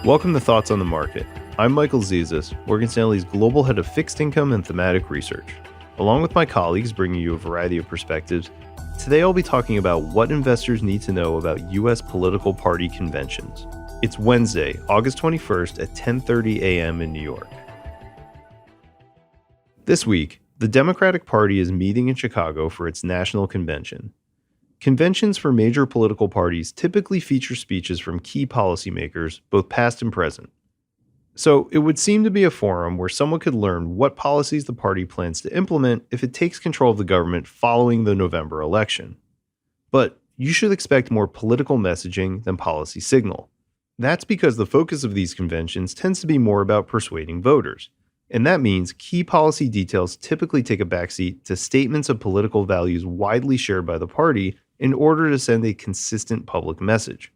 Welcome to Thoughts on the Market. I'm Michael Zezas, Morgan Stanley's Global Head of Fixed Income and Thematic Research. Along with my colleagues bringing you a variety of perspectives, today I'll be talking about what investors need to know about U.S. political party conventions. It's Wednesday, August 21st at 10:30 a.m. in New York. This week, the Democratic Party is meeting in Chicago for its national convention. Conventions for major political parties typically feature speeches from key policymakers, both past and present. So it would seem to be a forum where someone could learn what policies the party plans to implement if it takes control of the government following the November election. But you should expect more political messaging than policy signal. That's because the focus of these conventions tends to be more about persuading voters. And that means key policy details typically take a backseat to statements of political values widely shared by the party in order to send a consistent public message.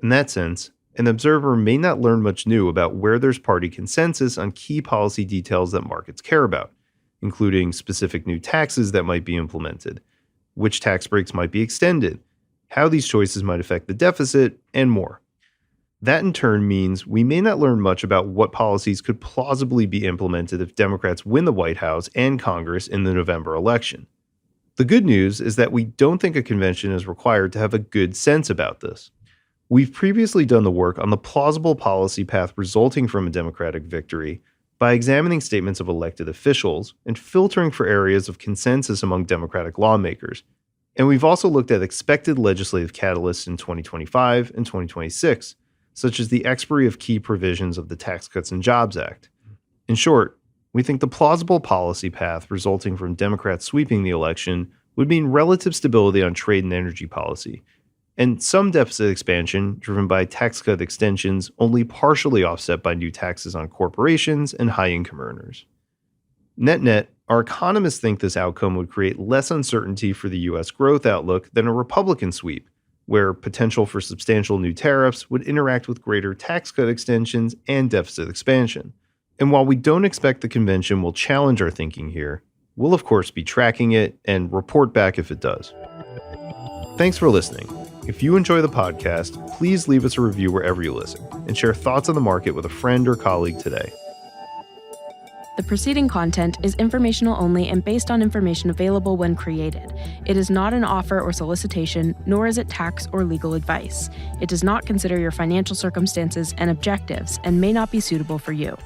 In that sense, an observer may not learn much new about where there's party consensus on key policy details that markets care about, including specific new taxes that might be implemented, which tax breaks might be extended, how these choices might affect the deficit, and more. That in turn means we may not learn much about what policies could plausibly be implemented if Democrats win the White House and Congress in the November election. The good news is that we don't think a convention is required to have a good sense about this. We've previously done the work on the plausible policy path resulting from a Democratic victory by examining statements of elected officials and filtering for areas of consensus among Democratic lawmakers. And we've also looked at expected legislative catalysts in 2025 and 2026, such as the expiry of key provisions of the Tax Cuts and Jobs Act. In short, we think the plausible policy path resulting from Democrats sweeping the election would mean relative stability on trade and energy policy, and some deficit expansion driven by tax cut extensions only partially offset by new taxes on corporations and high-income earners. Net-net, our economists think this outcome would create less uncertainty for the U.S. growth outlook than a Republican sweep, where potential for substantial new tariffs would interact with greater tax cut extensions and deficit expansion. And while we don't expect the convention will challenge our thinking here, we'll of course be tracking it and report back if it does. Thanks for listening. If you enjoy the podcast, please leave us a review wherever you listen and share thoughts on the market with a friend or colleague today. The preceding content is informational only and based on information available when created. It is not an offer or solicitation, nor is it tax or legal advice. It does not consider your financial circumstances and objectives and may not be suitable for you.